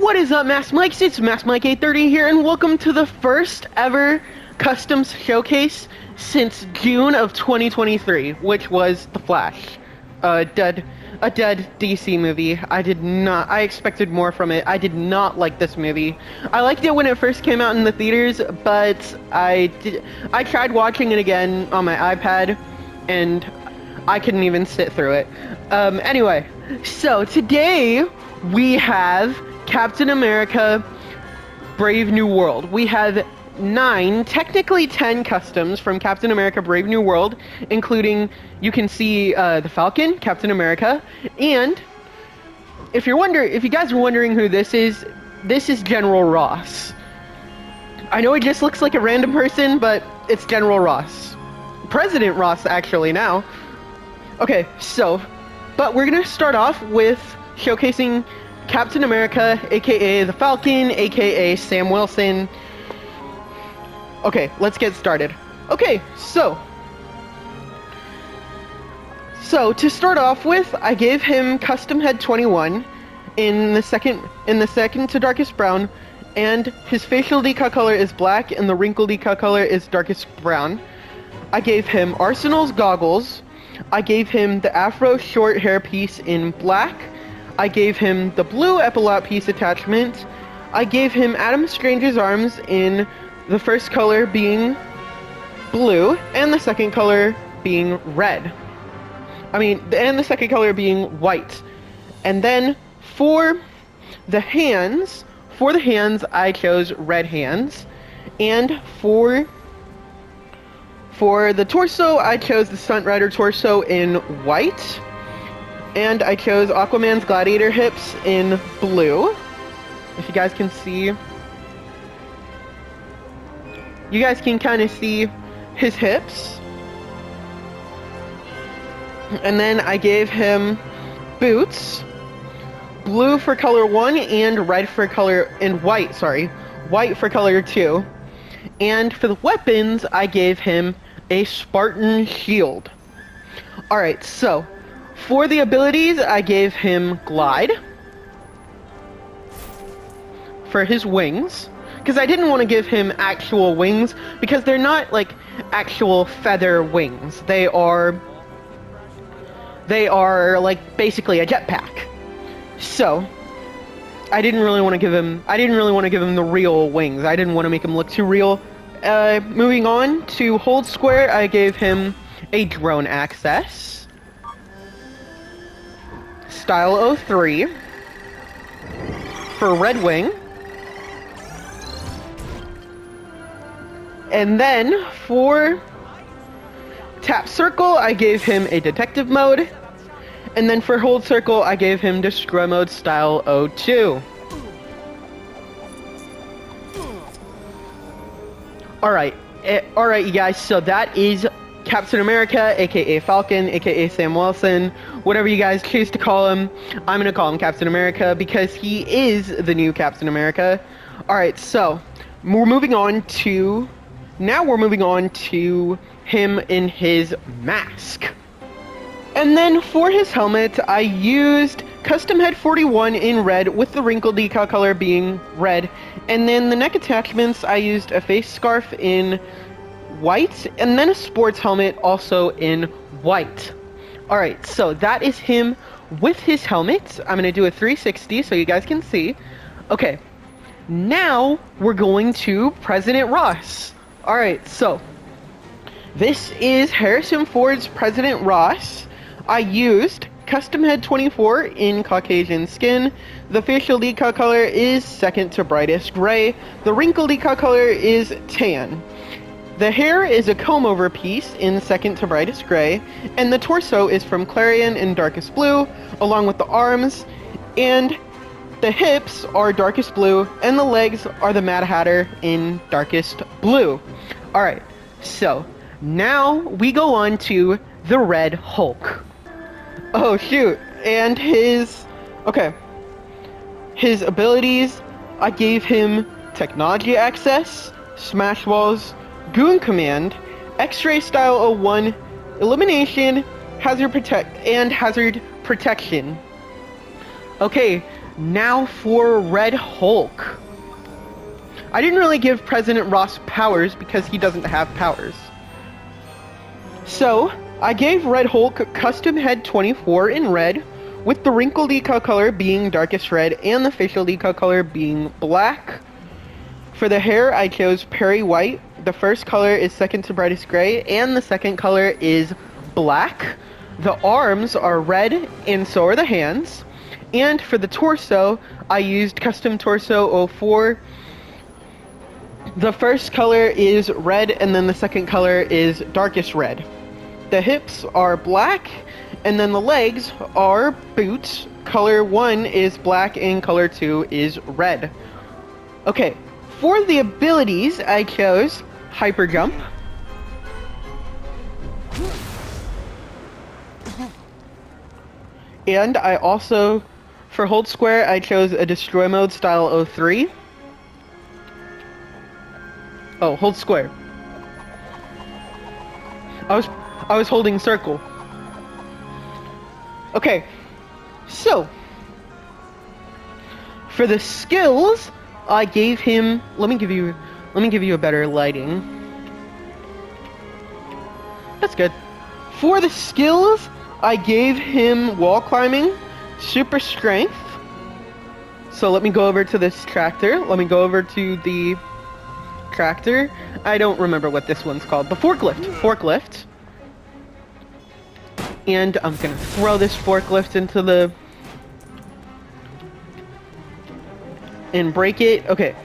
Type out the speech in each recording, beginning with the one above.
What is up, Mass Mikes? It's Mass Mike 830 here, and welcome to the first ever customs showcase since June of 2023, which was The Flash, a dead DC movie. I expected more from it. I did not like this movie. I liked it when it first came out in the theaters, but I tried watching it again on my iPad, and I couldn't even sit through it. Anyway, so today we have Captain America Brave New World. We have 9, technically 10 customs from Captain America Brave New World, including, you can see the Falcon, Captain America, and if you guys are wondering who this is General Ross. I know he just looks like a random person, but it's General Ross. President Ross, actually, now. Okay, so, but we're gonna start off with showcasing Captain America, aka the Falcon, aka Sam Wilson. Okay, let's get started. Okay, so to start off with, I gave him Custom Head 21 in the second to darkest brown, and his facial decal color is black and the wrinkle decal color is darkest brown. I gave him Arsenal's goggles. I gave him the Afro short hair piece in black. I gave him the blue epaulette piece attachment. I gave him Adam Strange's arms in the first color being blue and the second color being red. And the second color being white. And then for the hands, I chose red hands. And for the torso, I chose the Stunt Rider torso in white. And I chose Aquaman's gladiator hips in blue. If you guys can see, you guys can kind of see his hips. And then I gave him boots, blue for color 1 and white for color 2. And for the weapons, I gave him a Spartan shield. Alright, so for the abilities, I gave him Glide for his wings, because I didn't want to give him actual wings, because they're not like actual feather wings. They are like basically a jetpack. So I didn't really want to give him the real wings. I didn't want to make him look too real. Moving on to Hold Square, I gave him a drone access. Style 03 for Red Wing. And then for Tap Circle, I gave him a Detective Mode. And then for Hold Circle, I gave him Destroy Mode Style 02. Alright, you guys, so that is Captain America, aka Falcon, aka Sam Wilson, whatever you guys choose to call him. I'm gonna call him Captain America because he is the new Captain America. Alright, so we're moving on to him in his mask. And then for his helmet, I used Custom Head 41 in red with the wrinkle decal color being red. And then the neck attachments, I used a face scarf in white and then a sports helmet also in white. Alright, so that is him with his helmet. I'm going to do a 360 so you guys can see. Okay, now we're going to President Ross. Alright, so this is Harrison Ford's President Ross. I used Custom Head 24 in Caucasian skin. The facial decal color is second to brightest gray. The wrinkle decal color is tan. The hair is a comb-over piece in second to brightest gray. And the torso is from Clarion in darkest blue, along with the arms. And the hips are darkest blue, and the legs are the Mad Hatter in darkest blue. Alright, so now we go on to the Red Hulk. Oh shoot, and his abilities, I gave him Technology Access, Smash Walls, Goon Command, X-Ray Style 01, Elimination, Hazard Protection. Okay, Now for Red Hulk. I didn't really give President Ross powers because he doesn't have powers. So, I gave Red Hulk Custom Head 24 in red, with the wrinkle decal color being darkest red and the facial decal color being black. For the hair, I chose Perry White. The first color is second to brightest gray, and the second color is black. The arms are red, and so are the hands. And for the torso, I used Custom Torso 04. The first color is red, and then the second color is darkest red. The hips are black, and then the legs are boots. Color 1 is black, and color 2 is red. Okay, for the abilities, I chose Hyper Jump. And I also, for Hold Square, I chose a Destroy Mode Style 03. Oh, hold square. I was holding circle. Okay. So, for the skills, I gave him, let me give you a better lighting. That's good. For the skills, I gave him wall climbing, super strength. So let me go over to this tractor. Let me go over to the tractor. I don't remember what this one's called. The forklift. And I'm gonna throw this forklift into the... and break it. Okay.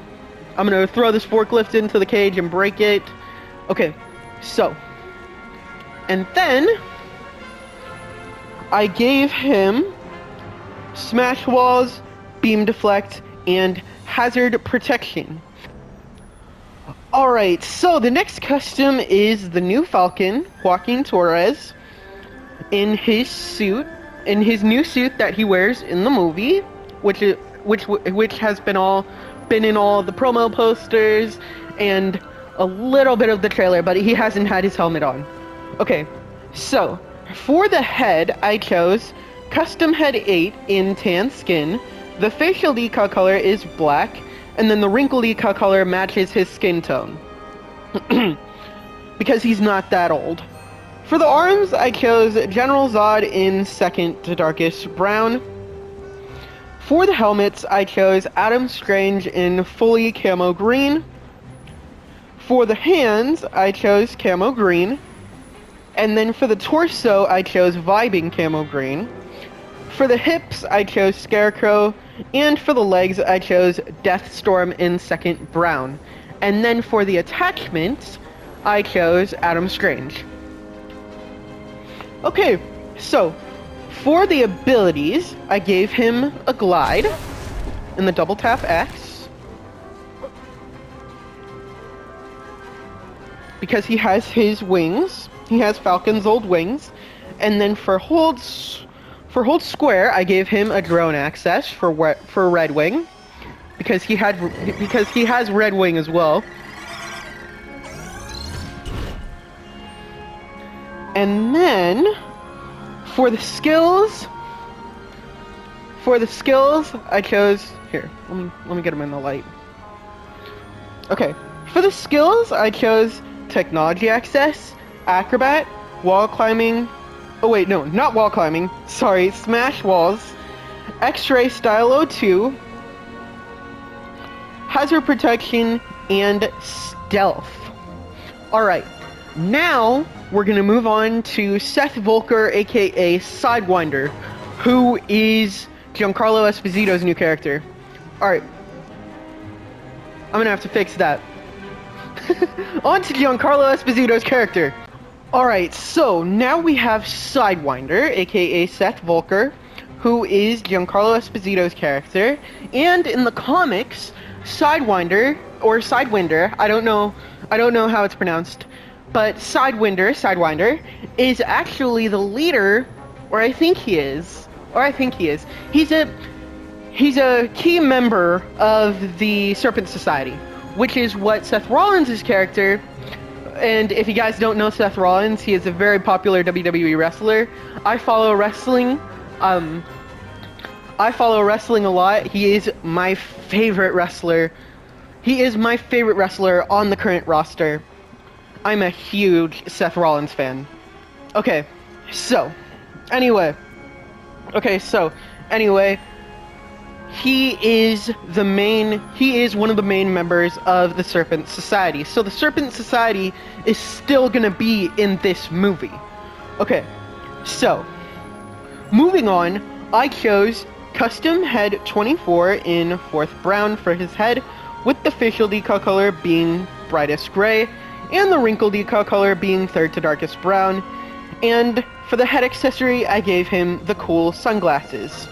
I'm gonna throw this forklift into the cage and break it. Okay. So. And then I gave him Smash Walls, Beam Deflect, and Hazard Protection. Alright, so the next custom is the new Falcon, Joaquin Torres, in his suit, in his new suit that he wears in the movie, which has been in all the promo posters and a little bit of the trailer, but he hasn't had his helmet on. Okay, so for the head, I chose Custom Head 8 in tan skin. The facial decal color is black, and then the wrinkle decal color matches his skin tone. Because he's not that old. For the arms, I chose General Zod in second to darkest brown. For the helmets, I chose Adam Strange in fully camo green. For the hands, I chose camo green. And then for the torso, I chose Vibing camo green. For the hips, I chose Scarecrow. And for the legs, I chose Deathstorm in second brown. And then for the attachments, I chose Adam Strange. Okay, so for the abilities, I gave him a glide in the double tap X. Because he has his wings. He has Falcon's old wings. And then for hold square, I gave him a drone access for Red Wing, because he has Red Wing as well. And then for the skills, I chose here. Let me get them in the light. Okay, for the skills, I chose Technology Access, Acrobat, Wall Climbing. Oh wait, no, not wall climbing. Sorry, Smash Walls, X-Ray Style 02, Hazard Protection, and Stealth. Alright, now we're gonna move on to Seth Volker, aka Sidewinder, who is Giancarlo Esposito's new character. Alright, I'm gonna have to fix that. On to Giancarlo Esposito's character. Alright, so now we have Sidewinder, aka Seth Volker, who is Giancarlo Esposito's character. And in the comics, Sidewinder, or Sidewinder, I don't know how it's pronounced, but Sidewinder, is actually the leader, or I think he is. He's a key member of the Serpent Society, which is what Seth Rollins' character. And if you guys don't know Seth Rollins, he is a very popular WWE wrestler. I follow wrestling. I follow wrestling a lot. He is my favorite wrestler. He is my favorite wrestler on the current roster. I'm a huge Seth Rollins fan. Okay, so, anyway. He is one of the main members of the Serpent Society. So the Serpent Society is still gonna be in this movie. Okay, so, moving on, I chose Custom Head 24 in 4th brown for his head, with the facial decal color being brightest gray, and the wrinkle decal color being 3rd to darkest brown. And for the head accessory, I gave him the cool sunglasses.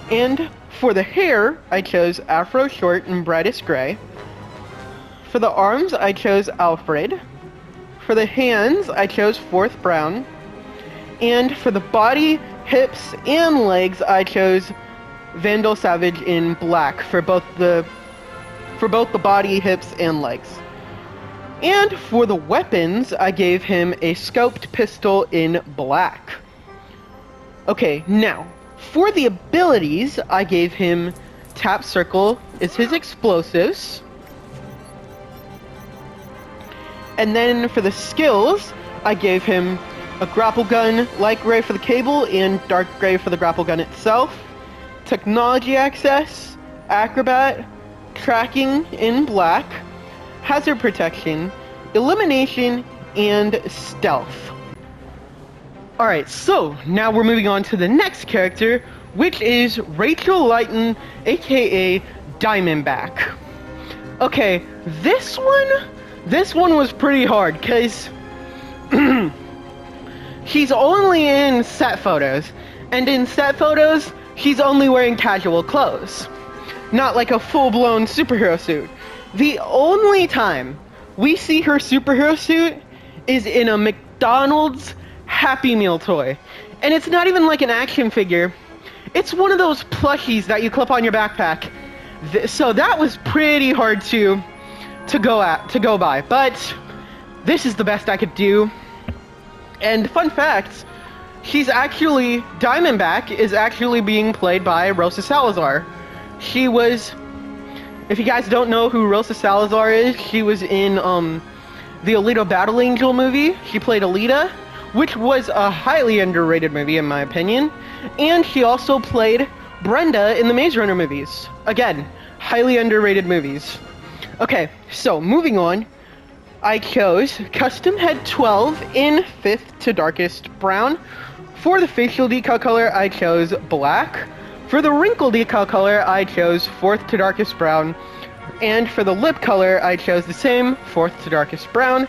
And for the hair, I chose Afro Short in brightest gray. For the arms, I chose Alfred. For the hands, I chose 4th brown. And for the body, hips, and legs, I chose Vandal Savage in black for both the body, hips, and legs. And for the weapons, I gave him a scoped pistol in black. Okay, now, for the abilities, I gave him Tap Circle is his explosives. And then for the skills, I gave him a grapple gun, light gray for the cable, and dark gray for the grapple gun itself. Technology access, acrobat, tracking in black, hazard protection, elimination, and stealth. Alright, so now we're moving on to the next character, which is Rachel Lighton, aka Diamondback. Okay, this one was pretty hard, because she's only in set photos, and in set photos, she's only wearing casual clothes, not like a full-blown superhero suit. The only time we see her superhero suit is in a McDonald's Happy Meal toy. And it's not even like an action figure. It's one of those plushies that you clip on your backpack. So that was pretty hard to go by. But this is the best I could do. And fun fact, Diamondback is actually being played by Rosa Salazar. She was... If you guys don't know who Rosa Salazar is, she was in the Alita Battle Angel movie. She played Alita, which was a highly underrated movie in my opinion. And she also played Brenda in the Maze Runner movies. Again, highly underrated movies. Okay, so moving on, I chose Custom Head 12 in 5th to darkest brown. For the facial decal color, I chose black. For the wrinkle decal color, I chose 4th to darkest brown. And for the lip color, I chose the same, 4th to darkest brown.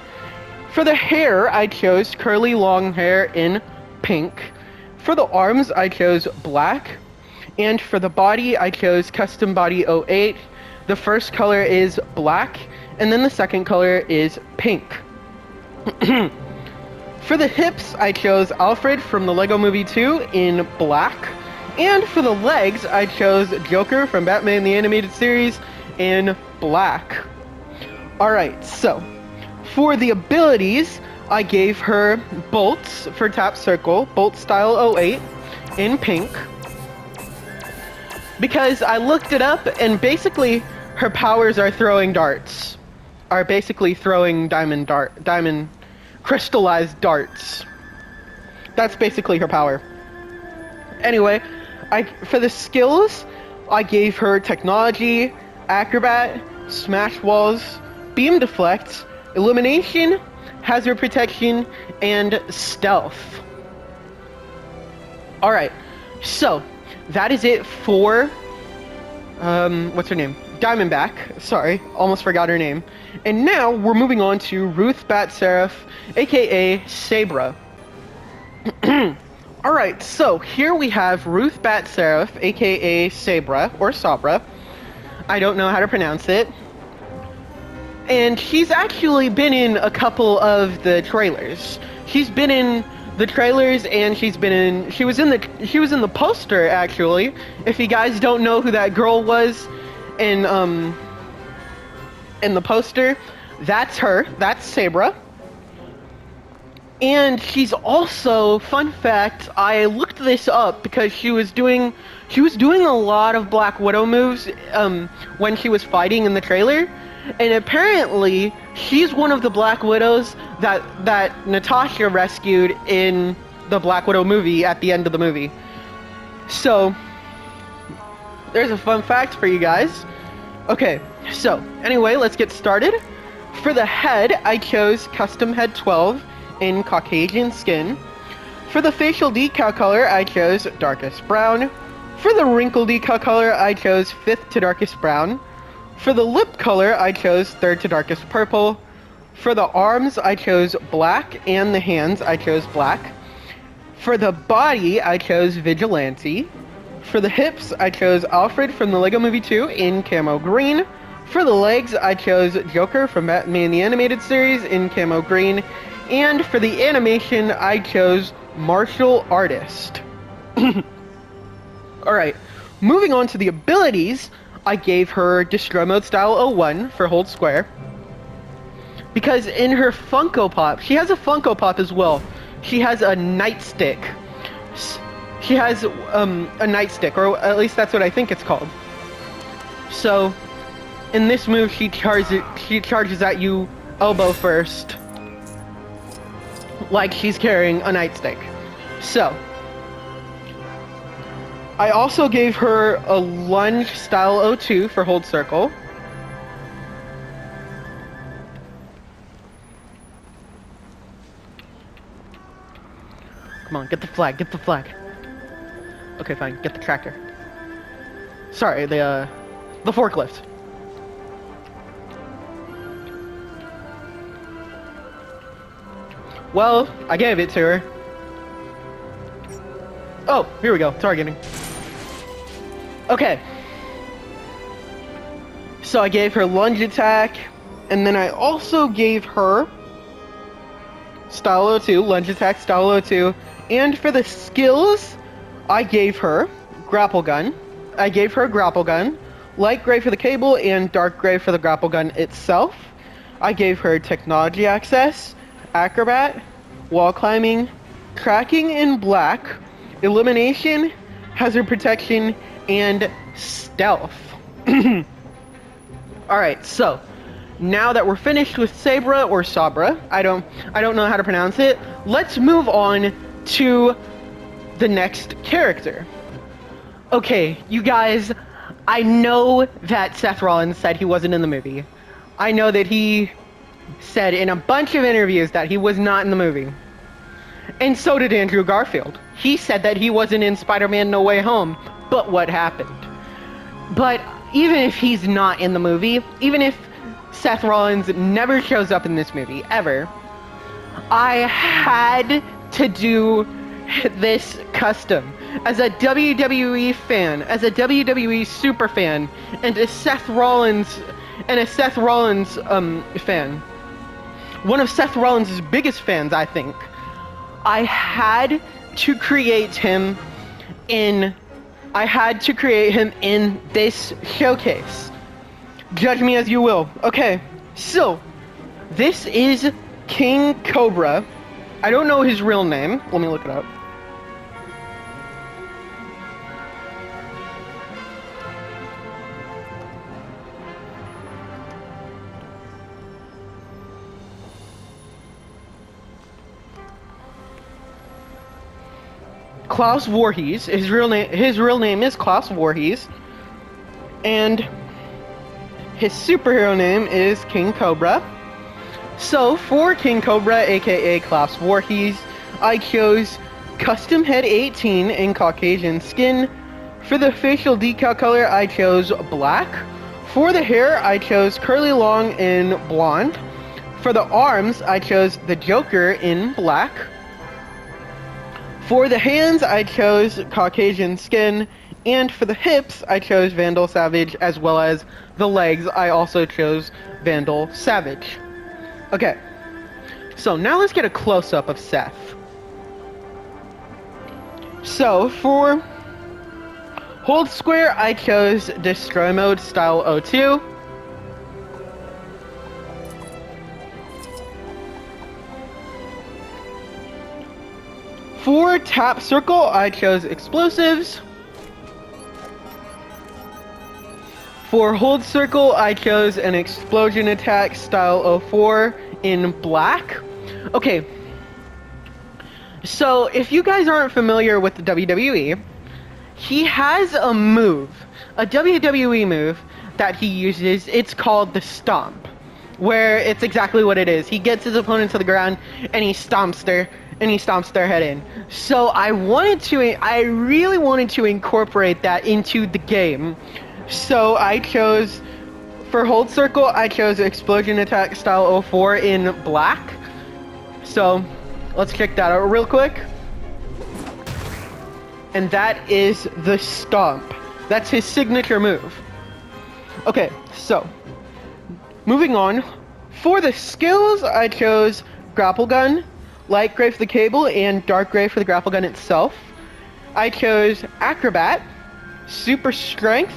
For the hair, I chose curly long hair in pink. For the arms, I chose black. And for the body, I chose Custom Body 08. The first color is black, and then the second color is pink. For the hips, I chose Alfred from the Lego Movie 2 in black. And for the legs, I chose Joker from Batman the Animated Series in black. Alright, so, for the abilities, I gave her bolts for Tap Circle, Bolt Style 08, in pink. Because I looked it up, and basically, her powers are throwing darts. Are basically throwing diamond crystallized darts. That's basically her power. Anyway, for the skills, I gave her Technology, Acrobat, Smash Walls, Beam Deflect, Elimination, Hazard Protection, and Stealth. Alright, so, that is it for, what's her name? Diamondback, sorry, almost forgot her name. And now, we're moving on to Ruth Bat-Seraph, aka Sabra. Alright, so here we have Ruth Bat-Seraph, aka Sabra, or Sabra. I don't know how to pronounce it. And she's actually been in a couple of the trailers. She's been in the trailers, and she was in the poster, actually. If you guys don't know who that girl was in the poster, that's her. That's Sabra. And she's also, fun fact, I looked this up because she was doing she was doing a lot of Black Widow moves when she was fighting in the trailer, and apparently she's one of the Black Widows that Natasha rescued in the Black Widow movie at the end of the movie. So there's a fun fact for you guys. Okay, so anyway, let's get started. For the head, I chose Custom Head 12 in Caucasian skin. For the facial decal color, I chose darkest brown. For the wrinkle decal color, I chose 5th to darkest brown. For the lip color, I chose 3rd to darkest purple. For the arms, I chose black, and the hands, I chose black. For the body, I chose Vigilante. For the hips, I chose Alfred from the Lego Movie 2 in camo green. For the legs, I chose Joker from Batman the Animated Series in camo green. And for the animation, I chose Martial Artist. Alright, moving on to the abilities, I gave her Destroy Mode Style 01 for Hold Square. Because in her Funko Pop, she has a Funko Pop as well. She has a nightstick. She has a nightstick, or at least that's what I think it's called. So, in this move, she charges at you elbow first, like she's carrying a nightstick. So, I also gave her a Lunge Style 02 for Hold Circle. Come on, get the flag, get the flag. Okay, fine, get the tractor. Sorry, the forklift. Well, I gave it to her. Oh, here we go, targeting. Okay. So I gave her lunge attack, and then I also gave her Style 02, lunge attack, Style 02, and for the skills, I gave her grapple gun. I gave her a grapple gun, light gray for the cable and dark gray for the grapple gun itself. I gave her technology access, acrobat, wall climbing, tracking in black, elimination, hazard protection, and stealth. Alright, so now that we're finished with Sabra or Sabra, I don't know how to pronounce it, let's move on to the next character. Okay, you guys, I know that Seth Rollins said he wasn't in the movie. I know that he said in a bunch of interviews that he was not in the movie. And so did Andrew Garfield. He said that he wasn't in Spider-Man No Way Home, but what happened? But even if he's not in the movie, even if Seth Rollins never shows up in this movie, ever, I had to do this custom. As a WWE fan, as a WWE super fan, and a Seth Rollins fan. One of Seth Rollins' biggest fans, I think. I had to create him in this showcase. Judge me as you will. Okay, so this is King Cobra. I don't know his real name. Let me look it up. Klaus Voorhees. His real name is Klaus Voorhees, and his superhero name is King Cobra. So for King Cobra, aka Klaus Voorhees, I chose Custom Head 18 in Caucasian skin. For the facial decal color, I chose black. For the hair, I chose curly long in blonde. For the arms, I chose the Joker in black. For the hands, I chose Caucasian skin, and for the hips, I chose Vandal Savage, as well as the legs, I also chose Vandal Savage. Okay, so now let's get a close-up of Seth. So, for Hold Square, I chose Destroy Mode Style 02. For Tap Circle, I chose Explosives. For hold circle, I chose an explosion attack style 04 in black. Okay, so if you guys aren't familiar with the WWE, he has a move, a WWE move that he uses. It's called the Stomp, where it's exactly what it is. He gets his opponent to the ground and he stomps their head in. So I really wanted to incorporate that into the game. So I chose, for hold circle, I chose explosion attack style 04 in black. So let's check that out real quick. And that is the Stomp. That's his signature move. Okay, so moving on. For the skills, I chose grapple gun, light gray for the cable, and dark gray for the grapple gun itself. I chose acrobat, super strength,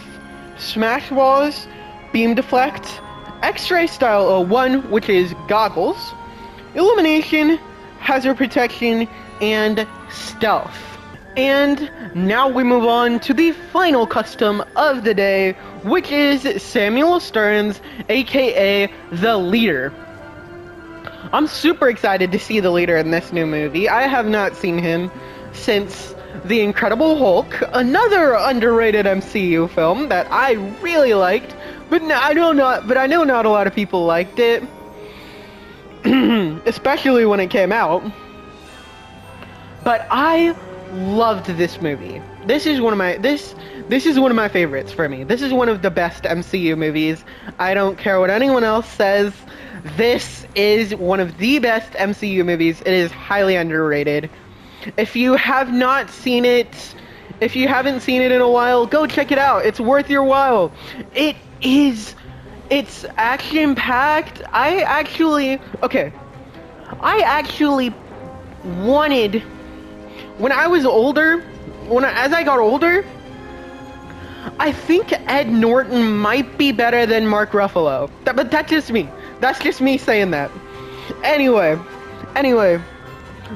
smash walls, beam deflect, x-ray style 01, which is goggles, illumination, hazard protection, and stealth. And now we move on to the final custom of the day, which is Samuel Stearns, aka the Leader. I'm super excited to see the Leader in this new movie. I have not seen him since The Incredible Hulk, another underrated MCU film that I really liked, but I know not a lot of people liked it, especially when it came out. But I loved this movie. This is one of my favorites for me. This is one of the best MCU movies. I don't care what anyone else says. This is one of the best MCU movies. It is highly underrated. If you have not seen it, if you haven't seen it in a while, go check it out. It's worth your while. It's action-packed. I actually wanted, when I was older, as I got older, I think Ed Norton might be better than Mark Ruffalo. But that's just me. That's just me saying that. Anyway,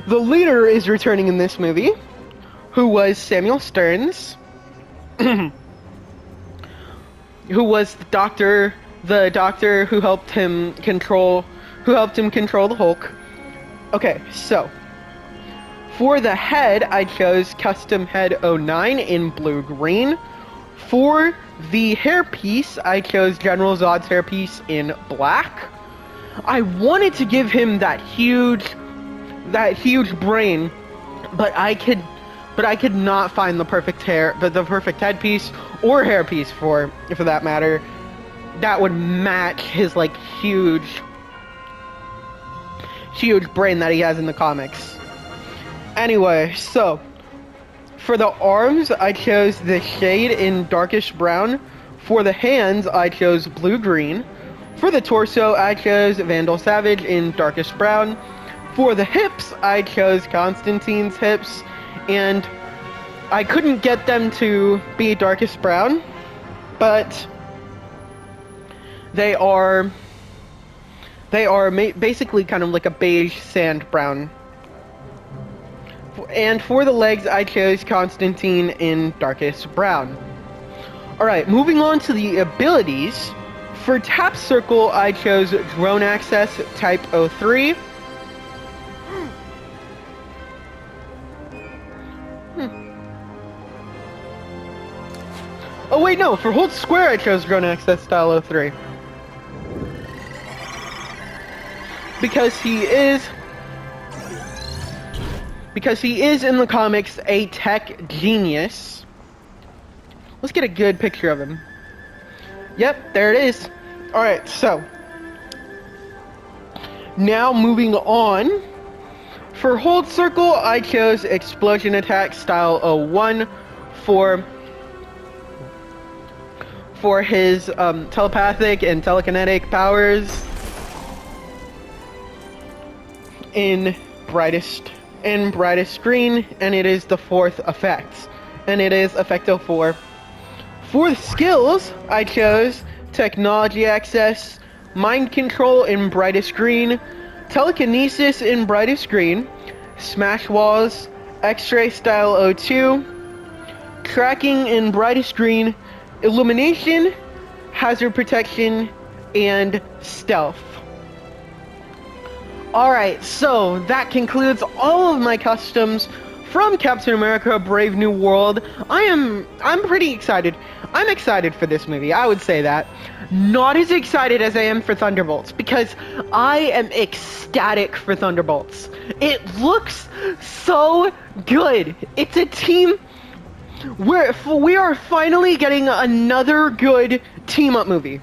the Leader is returning in this movie, who was Samuel Stearns, who was the doctor who helped him control the Hulk. Okay, so for the head, I chose Custom Head 09 in blue-green. For the hairpiece, I chose General Zod's hairpiece in black. I wanted to give him that huge brain, but I could not find the perfect headpiece or hairpiece for that matter that would match his like huge brain that he has in the comics. Anyway, so for the arms, I chose the shade in darkish brown. For the hands, I chose blue-green. For the torso, I chose Vandal Savage in darkest brown. For the hips, I chose Constantine's hips, and I couldn't get them to be darkest brown, but they are basically kind of like a beige sand brown. And for the legs, I chose Constantine in darkest brown. Alright, moving on to the abilities. For tap circle, I chose drone access type 03. Oh wait, no, for hold square I chose drone access style 03. Because he is in the comics a tech genius. Let's get a good picture of him. Yep, there it is. Alright, so now moving on. For hold circle, I chose explosion attack style 01 for his telepathic and telekinetic powers in brightest green, and it is the fourth effect, and it is effect 04. For the skills, I chose technology access, mind control in brightest green, telekinesis in brightest green, smash walls, x-ray style 02, tracking in brightest green, illumination, hazard protection, and stealth. Alright, so that concludes all of my customs from Captain America Brave New World. I'm pretty excited. I'm excited for this movie, I would say that. Not as excited as I am for Thunderbolts, because I am ecstatic for Thunderbolts. It looks so good. It's a team where we are finally getting another good team-up movie.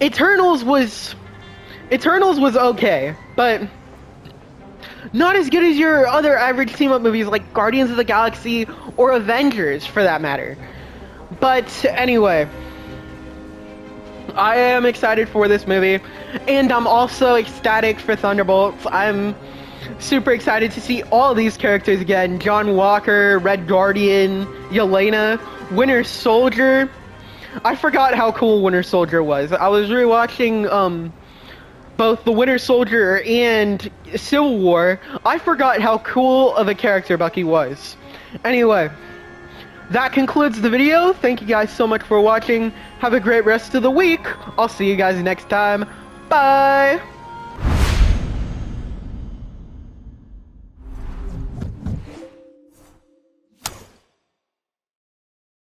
Eternals was okay, but not as good as your other average team-up movies like Guardians of the Galaxy or Avengers, for that matter. But anyway, I am excited for this movie, and I'm also ecstatic for Thunderbolts. I'm super excited to see all these characters again. John Walker, Red Guardian, Yelena, Winter Soldier. I forgot how cool Winter Soldier was. I was rewatching both the Winter Soldier and Civil War. I forgot how cool of a character Bucky was. Anyway, that concludes the video. Thank you guys so much for watching. Have a great rest of the week. I'll see you guys next time. Bye!